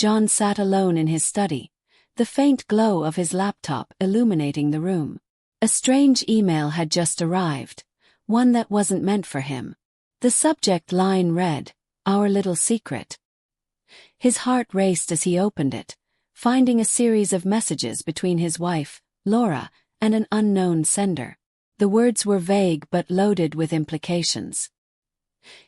John sat alone in his study, the faint glow of his laptop illuminating the room. A strange email had just arrived, one that wasn't meant for him. The subject line read, "Our little secret." His heart raced as he opened it, finding a series of messages between his wife, Laura, and an unknown sender. The words were vague but loaded with implications.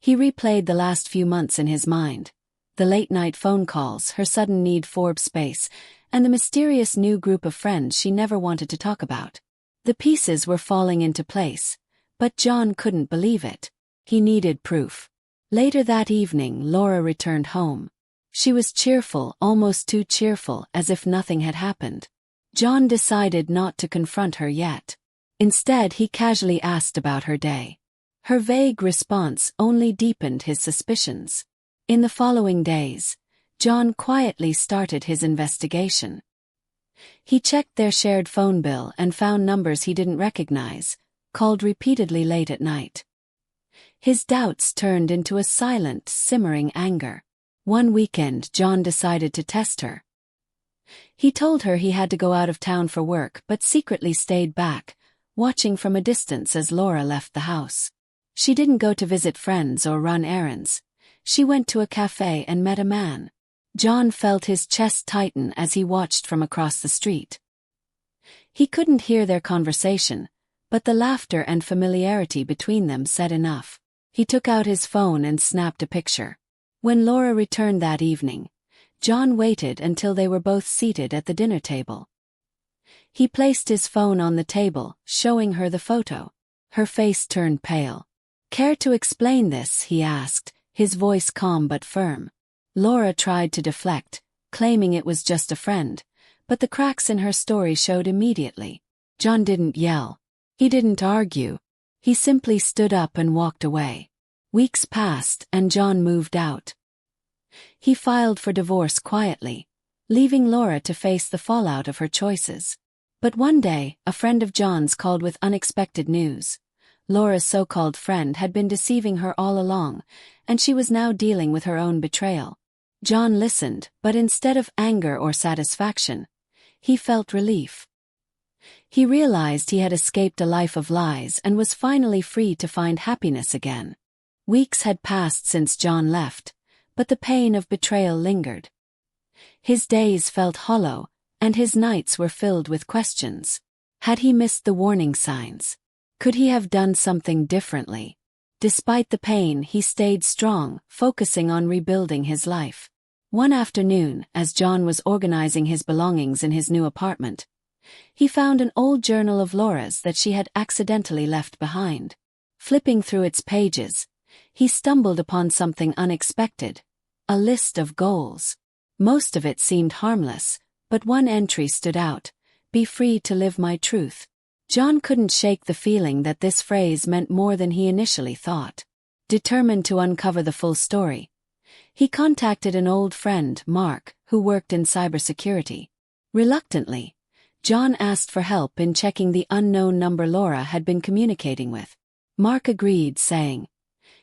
He replayed the last few months in his mind. The late-night phone calls, her sudden need for space, and the mysterious new group of friends she never wanted to talk about. The pieces were falling into place, but John couldn't believe it. He needed proof. Later that evening, Laura returned home. She was cheerful, almost too cheerful, as if nothing had happened. John decided not to confront her yet. Instead, he casually asked about her day. Her vague response only deepened his suspicions. In the following days, John quietly started his investigation. He checked their shared phone bill and found numbers he didn't recognize, called repeatedly late at night. His doubts turned into a silent, simmering anger. One weekend, John decided to test her. He told her he had to go out of town for work but secretly stayed back, watching from a distance as Laura left the house. She didn't go to visit friends or run errands. She went to a cafe and met a man. John felt his chest tighten as he watched from across the street. He couldn't hear their conversation, but the laughter and familiarity between them said enough. He took out his phone and snapped a picture. When Laura returned that evening, John waited until they were both seated at the dinner table. He placed his phone on the table, showing her the photo. Her face turned pale. "Care to explain this?" he asked, his voice calm but firm. Laura tried to deflect, claiming it was just a friend, but the cracks in her story showed immediately. John didn't yell. He didn't argue. He simply stood up and walked away. Weeks passed and John moved out. He filed for divorce quietly, leaving Laura to face the fallout of her choices. But one day, a friend of John's called with unexpected news. Laura's so-called friend had been deceiving her all along, and she was now dealing with her own betrayal. John listened, but instead of anger or satisfaction, he felt relief. He realized he had escaped a life of lies and was finally free to find happiness again. Weeks had passed since John left, but the pain of betrayal lingered. His days felt hollow, and his nights were filled with questions. Had he missed the warning signs? Could he have done something differently? Despite the pain, he stayed strong, focusing on rebuilding his life. One afternoon, as John was organizing his belongings in his new apartment, he found an old journal of Laura's that she had accidentally left behind. Flipping through its pages, he stumbled upon something unexpected: a list of goals. Most of it seemed harmless, but one entry stood out: "Be free to live my truth." John couldn't shake the feeling that this phrase meant more than he initially thought. Determined to uncover the full story, he contacted an old friend, Mark, who worked in cybersecurity. Reluctantly, John asked for help in checking the unknown number Laura had been communicating with. Mark agreed, saying,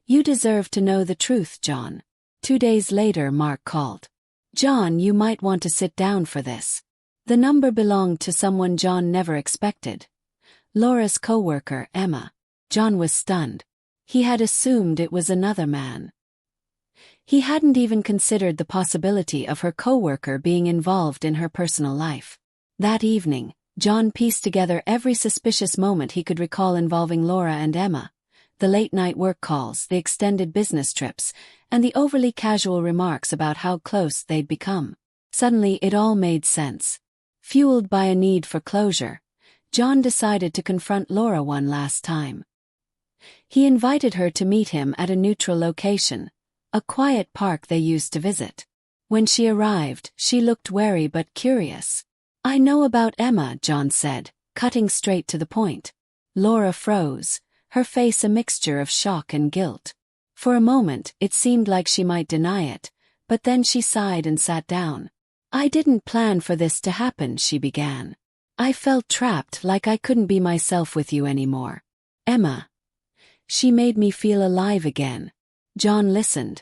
"You deserve to know the truth, John." 2 days later, Mark called. "John, you might want to sit down for this." The number belonged to someone John never expected: Laura's co-worker, Emma. John was stunned. He had assumed it was another man. He hadn't even considered the possibility of her co-worker being involved in her personal life. That evening, John pieced together every suspicious moment he could recall involving Laura and Emma: the late-night work calls, the extended business trips, and the overly casual remarks about how close they'd become. Suddenly, it all made sense. Fueled by a need for closure, John decided to confront Laura one last time. He invited her to meet him at a neutral location, a quiet park they used to visit. When she arrived, she looked wary but curious. "I know about Emma," John said, cutting straight to the point. Laura froze, her face a mixture of shock and guilt. For a moment, it seemed like she might deny it, but then she sighed and sat down. "I didn't plan for this to happen," she began. "I felt trapped, like I couldn't be myself with you anymore. Emma. She made me feel alive again." John listened,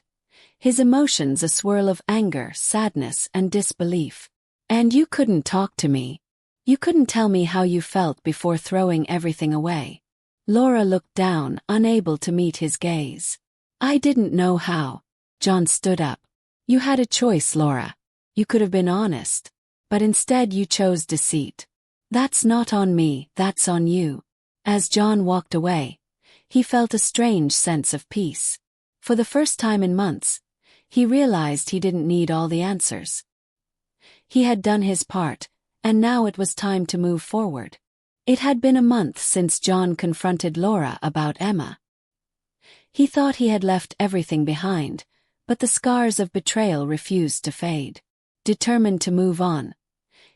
his emotions a swirl of anger, sadness, and disbelief. "And you couldn't talk to me? You couldn't tell me how you felt before throwing everything away?" Laura looked down, unable to meet his gaze. "I didn't know how." John stood up. "You had a choice, Laura. You could have been honest. But instead you chose deceit. That's not on me, that's on you." As John walked away, he felt a strange sense of peace. For the first time in months, he realized he didn't need all the answers. He had done his part, and now it was time to move forward. It had been a month since John confronted Laura about Emma. He thought he had left everything behind, but the scars of betrayal refused to fade. Determined to move on,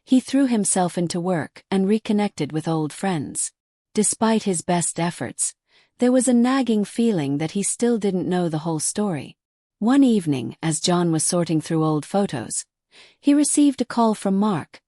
he threw himself into work and reconnected with old friends. Despite his best efforts, there was a nagging feeling that he still didn't know the whole story. One evening, as John was sorting through old photos, he received a call from Mark,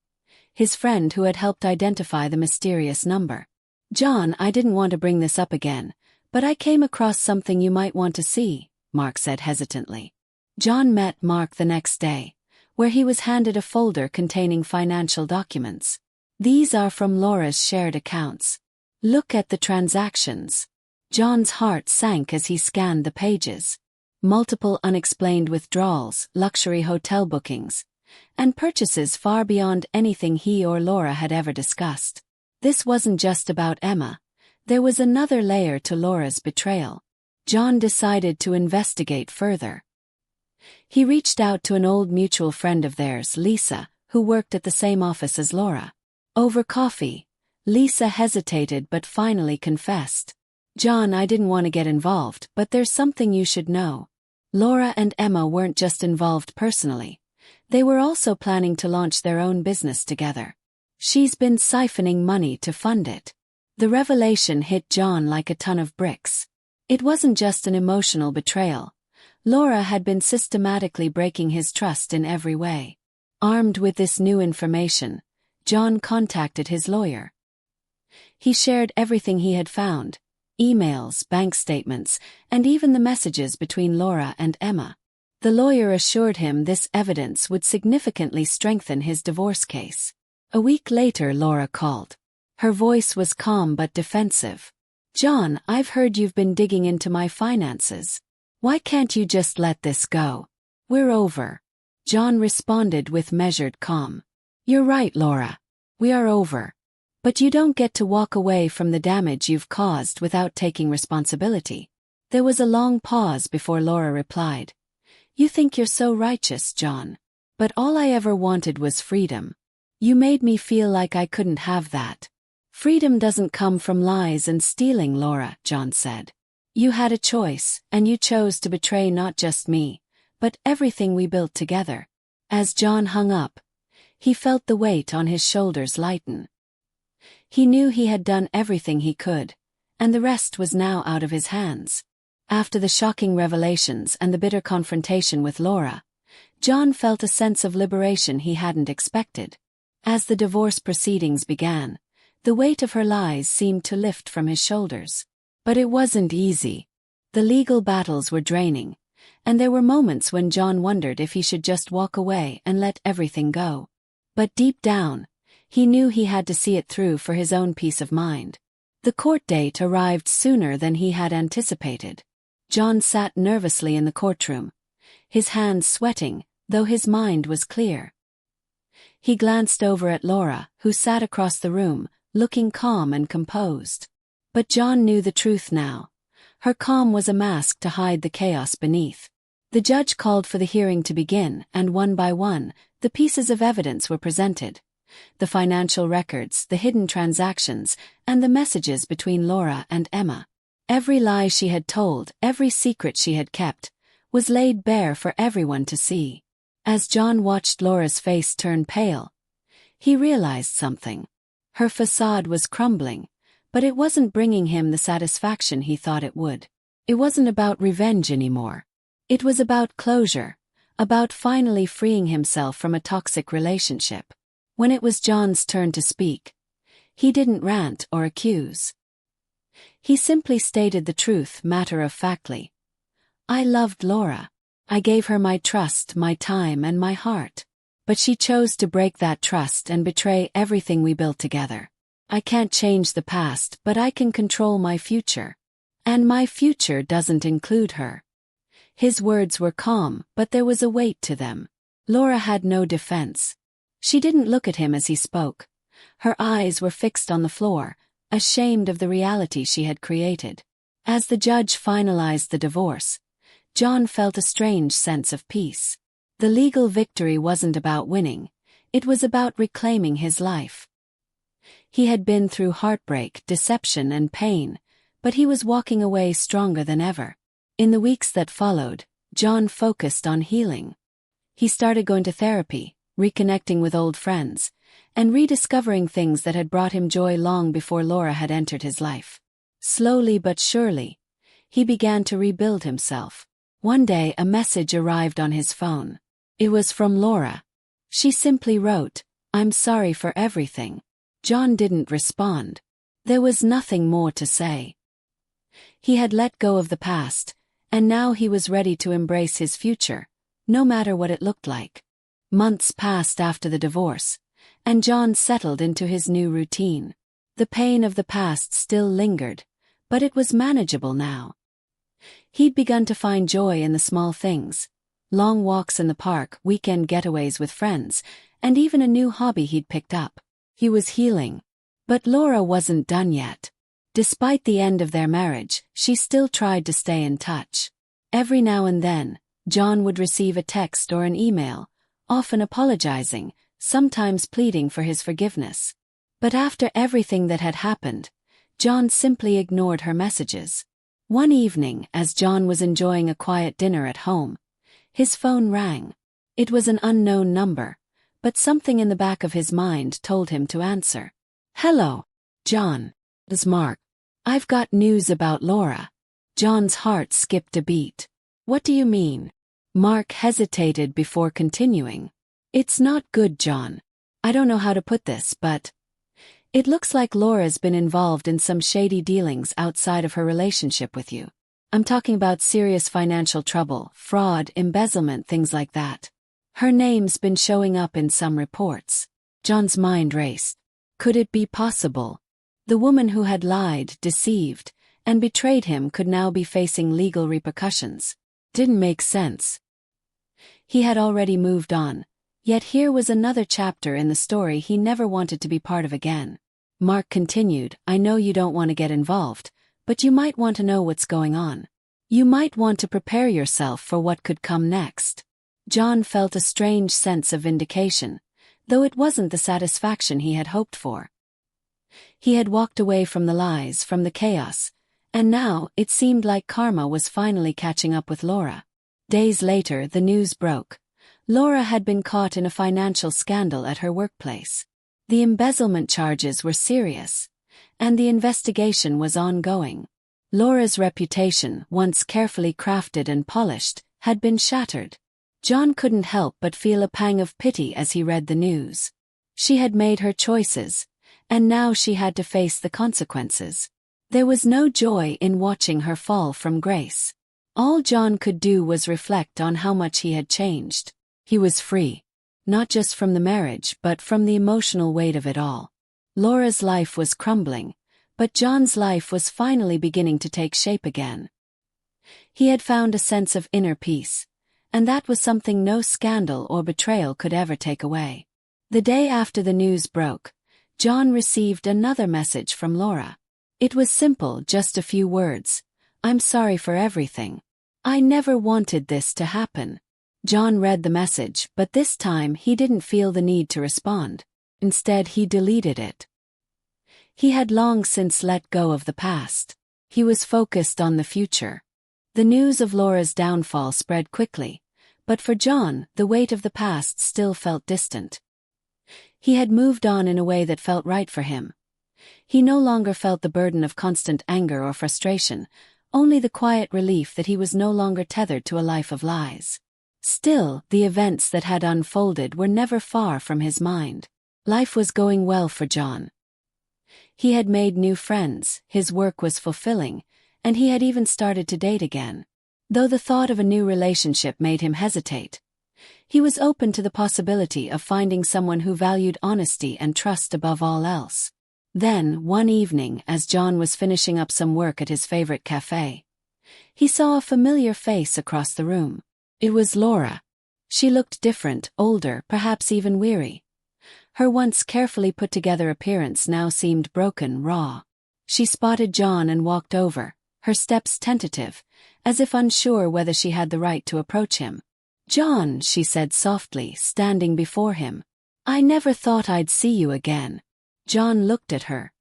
his friend who had helped identify the mysterious number. "John, I didn't want to bring this up again, but I came across something you might want to see," Mark said hesitantly. John met Mark the next day, where he was handed a folder containing financial documents. "These are from Laura's shared accounts. Look at the transactions." John's heart sank as he scanned the pages. Multiple unexplained withdrawals, luxury hotel bookings, and purchases far beyond anything he or Laura had ever discussed. This wasn't just about Emma. There was another layer to Laura's betrayal. John decided to investigate further. He reached out to an old mutual friend of theirs, Lisa, who worked at the same office as Laura. Over coffee, Lisa hesitated but finally confessed. "John, I didn't want to get involved, but there's something you should know. Laura and Emma weren't just involved personally. They were also planning to launch their own business together. She's been siphoning money to fund it." The revelation hit John like a ton of bricks. It wasn't just an emotional betrayal. Laura had been systematically breaking his trust in every way. Armed with this new information, John contacted his lawyer. He shared everything he had found: emails, bank statements, and even the messages between Laura and Emma. The lawyer assured him this evidence would significantly strengthen his divorce case. A week later, Laura called. Her voice was calm but defensive. "John, I've heard you've been digging into my finances. Why can't you just let this go? We're over." John responded with measured calm. "You're right, Laura. We are over. But you don't get to walk away from the damage you've caused without taking responsibility." There was a long pause before Laura replied. "You think you're so righteous, John. But all I ever wanted was freedom. You made me feel like I couldn't have that." "Freedom doesn't come from lies and stealing, Laura," John said. "You had a choice, and you chose to betray not just me, but everything we built together." As John hung up, he felt the weight on his shoulders lighten. He knew he had done everything he could, and the rest was now out of his hands. After the shocking revelations and the bitter confrontation with Laura, John felt a sense of liberation he hadn't expected. As the divorce proceedings began, the weight of her lies seemed to lift from his shoulders. But it wasn't easy. The legal battles were draining, and there were moments when John wondered if he should just walk away and let everything go. But deep down, he knew he had to see it through for his own peace of mind. The court date arrived sooner than he had anticipated. John sat nervously in the courtroom, his hands sweating, though his mind was clear. He glanced over at Laura, who sat across the room, looking calm and composed. But John knew the truth now. Her calm was a mask to hide the chaos beneath. The judge called for the hearing to begin, and one by one, the pieces of evidence were presented. The financial records, the hidden transactions, and the messages between Laura and Emma. Every lie she had told, every secret she had kept, was laid bare for everyone to see. As John watched Laura's face turn pale, he realized something. Her facade was crumbling, but it wasn't bringing him the satisfaction he thought it would. It wasn't about revenge anymore. It was about closure, about finally freeing himself from a toxic relationship. When it was John's turn to speak, he didn't rant or accuse. He simply stated the truth matter-of-factly. "I loved Laura. I gave her my trust, my time, and my heart. But she chose to break that trust and betray everything we built together. I can't change the past, but I can control my future. And my future doesn't include her." His words were calm, but there was a weight to them. Laura had no defense. She didn't look at him as he spoke. Her eyes were fixed on the floor, ashamed of the reality she had created. As the judge finalized the divorce, John felt a strange sense of peace. The legal victory wasn't about winning, it was about reclaiming his life. He had been through heartbreak, deception, and pain, but he was walking away stronger than ever. In the weeks that followed, John focused on healing. He started going to therapy, reconnecting with old friends, and rediscovering things that had brought him joy long before Laura had entered his life. Slowly but surely, he began to rebuild himself. One day a message arrived on his phone. It was from Laura. She simply wrote, "I'm sorry for everything." John didn't respond. There was nothing more to say. He had let go of the past, and now he was ready to embrace his future, no matter what it looked like. Months passed after the divorce, and John settled into his new routine. The pain of the past still lingered, but it was manageable now. He'd begun to find joy in the small things: long walks in the park, weekend getaways with friends, and even a new hobby he'd picked up. He was healing. But Laura wasn't done yet. Despite the end of their marriage, she still tried to stay in touch. Every now and then, John would receive a text or an email, often apologizing, sometimes pleading for his forgiveness. But after everything that had happened, John simply ignored her messages. One evening, as John was enjoying a quiet dinner at home, his phone rang. It was an unknown number, but something in the back of his mind told him to answer. "Hello, John. It's Mark. I've got news about Laura." John's heart skipped a beat. "What do you mean?" Mark hesitated before continuing. "It's not good, John. I don't know how to put this, but it looks like Laura's been involved in some shady dealings outside of her relationship with you. I'm talking about serious financial trouble, fraud, embezzlement, things like that. Her name's been showing up in some reports." John's mind raced. Could it be possible? The woman who had lied, deceived, and betrayed him could now be facing legal repercussions. Didn't make sense. He had already moved on, yet here was another chapter in the story he never wanted to be part of again. Mark continued, "I know you don't want to get involved, but you might want to know what's going on. You might want to prepare yourself for what could come next." John felt a strange sense of vindication, though it wasn't the satisfaction he had hoped for. He had walked away from the lies, from the chaos, and now it seemed like karma was finally catching up with Laura. Days later, the news broke. Laura had been caught in a financial scandal at her workplace. The embezzlement charges were serious, and the investigation was ongoing. Laura's reputation, once carefully crafted and polished, had been shattered. John couldn't help but feel a pang of pity as he read the news. She had made her choices, and now she had to face the consequences. There was no joy in watching her fall from grace. All John could do was reflect on how much he had changed. He was free, not just from the marriage but from the emotional weight of it all. Laura's life was crumbling, but John's life was finally beginning to take shape again. He had found a sense of inner peace, and that was something no scandal or betrayal could ever take away. The day after the news broke, John received another message from Laura. It was simple, just a few words. "I'm sorry for everything. I never wanted this to happen." John read the message, but this time he didn't feel the need to respond. Instead, he deleted it. He had long since let go of the past. He was focused on the future. The news of Laura's downfall spread quickly, but for John, the weight of the past still felt distant. He had moved on in a way that felt right for him. He no longer felt the burden of constant anger or frustration, only the quiet relief that he was no longer tethered to a life of lies. Still, the events that had unfolded were never far from his mind. Life was going well for John. He had made new friends, his work was fulfilling, and he had even started to date again. Though the thought of a new relationship made him hesitate, he was open to the possibility of finding someone who valued honesty and trust above all else. Then, one evening, as John was finishing up some work at his favorite cafe, he saw a familiar face across the room. It was Laura. She looked different, older, perhaps even weary. Her once carefully put-together appearance now seemed broken, raw. She spotted John and walked over, her steps tentative, as if unsure whether she had the right to approach him. "John," she said softly, standing before him. "I never thought I'd see you again." John looked at her,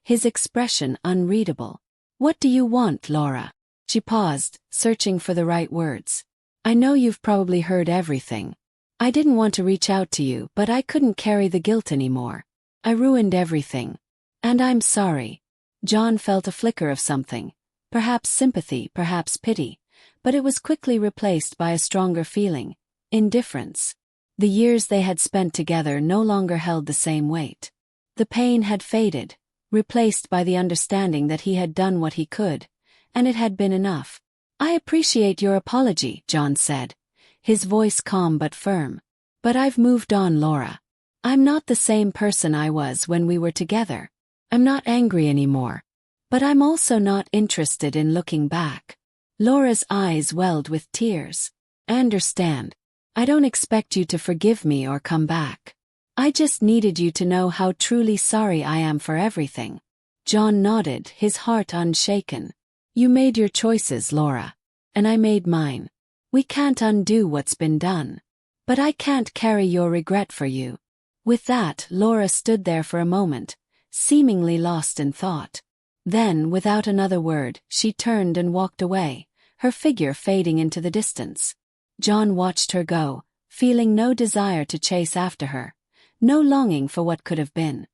his expression unreadable. "What do you want, Laura?" She paused, searching for the right words. "I know you've probably heard everything. I didn't want to reach out to you, but I couldn't carry the guilt anymore. I ruined everything. And I'm sorry." John felt a flicker of something, perhaps sympathy, perhaps pity, but it was quickly replaced by a stronger feeling, indifference. The years they had spent together no longer held the same weight. The pain had faded, replaced by the understanding that he had done what he could, and it had been enough. "I appreciate your apology," John said, his voice calm but firm. "But I've moved on, Laura. I'm not the same person I was when we were together. I'm not angry anymore. But I'm also not interested in looking back." Laura's eyes welled with tears. "I understand. I don't expect you to forgive me or come back. I just needed you to know how truly sorry I am for everything." John nodded, his heart unshaken. "You made your choices, Laura. And I made mine. We can't undo what's been done. But I can't carry your regret for you." With that, Laura stood there for a moment, seemingly lost in thought. Then, without another word, she turned and walked away, her figure fading into the distance. John watched her go, feeling no desire to chase after her, no longing for what could have been.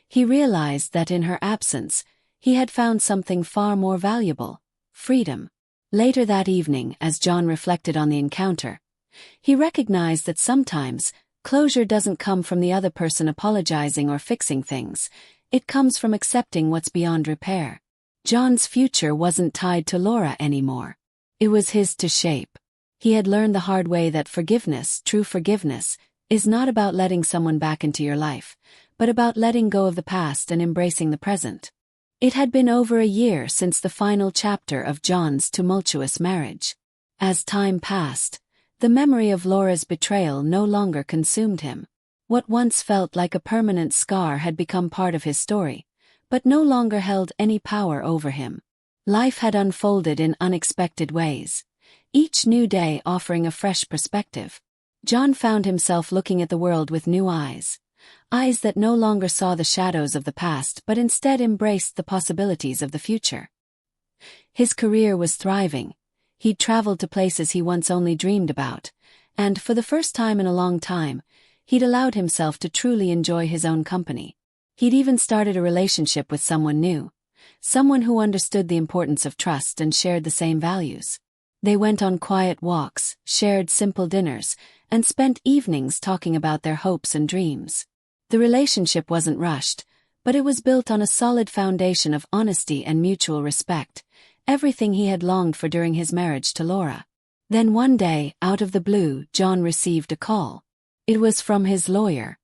He realized that in her absence, he had found something far more valuable: freedom. Later that evening, as John reflected on the encounter, he recognized that sometimes, closure doesn't come from the other person apologizing or fixing things. It comes from accepting what's beyond repair. John's future wasn't tied to Laura anymore. It was his to shape. He had learned the hard way that forgiveness, true forgiveness, is not about letting someone back into your life, but about letting go of the past and embracing the present. It had been over a year since the final chapter of John's tumultuous marriage. As time passed, the memory of Laura's betrayal no longer consumed him. What once felt like a permanent scar had become part of his story, but no longer held any power over him. Life had unfolded in unexpected ways, each new day offering a fresh perspective. John found himself looking at the world with new eyes, eyes that no longer saw the shadows of the past but instead embraced the possibilities of the future. His career was thriving. He'd traveled to places he once only dreamed about, and for the first time in a long time, he'd allowed himself to truly enjoy his own company. He'd even started a relationship with someone new, someone who understood the importance of trust and shared the same values. They went on quiet walks, shared simple dinners, and spent evenings talking about their hopes and dreams. The relationship wasn't rushed, but it was built on a solid foundation of honesty and mutual respect, everything he had longed for during his marriage to Laura. Then one day, out of the blue, John received a call. It was from his lawyer.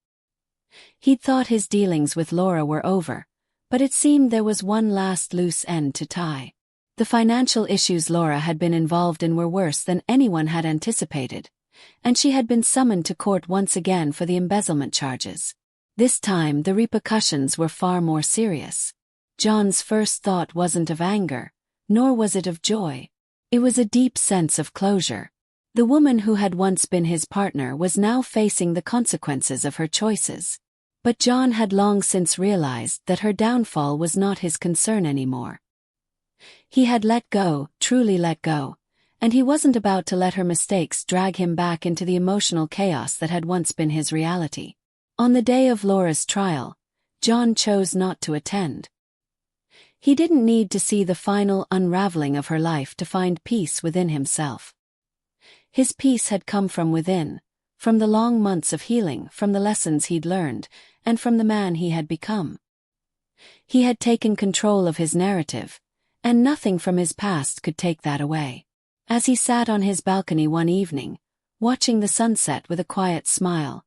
He'd thought his dealings with Laura were over, but it seemed there was one last loose end to tie. The financial issues Laura had been involved in were worse than anyone had anticipated, and she had been summoned to court once again for the embezzlement charges. This time, the repercussions were far more serious. John's first thought wasn't of anger, nor was it of joy. It was a deep sense of closure. The woman who had once been his partner was now facing the consequences of her choices. But John had long since realized that her downfall was not his concern anymore. He had let go, truly let go, and he wasn't about to let her mistakes drag him back into the emotional chaos that had once been his reality. On the day of Laura's trial, John chose not to attend. He didn't need to see the final unraveling of her life to find peace within himself. His peace had come from within, from the long months of healing, from the lessons he'd learned, and from the man he had become. He had taken control of his narrative, and nothing from his past could take that away. As he sat on his balcony one evening, watching the sunset with a quiet smile,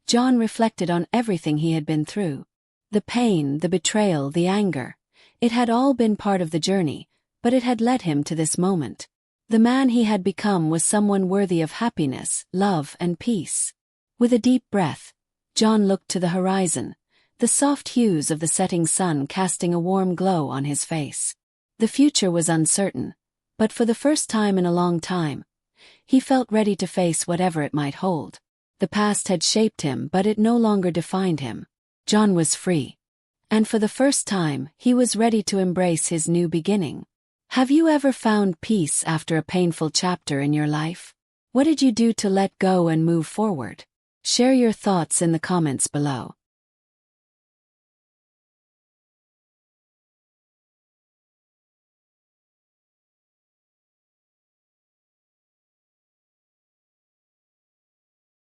John reflected on everything he had been through. The pain, the betrayal, the anger. It had all been part of the journey, but it had led him to this moment. The man he had become was someone worthy of happiness, love, and peace. With a deep breath, John looked to the horizon, the soft hues of the setting sun casting a warm glow on his face. The future was uncertain, but for the first time in a long time, he felt ready to face whatever it might hold. The past had shaped him, but it no longer defined him. John was free. And for the first time, he was ready to embrace his new beginning. Have you ever found peace after a painful chapter in your life? What did you do to let go and move forward? Share your thoughts in the comments below.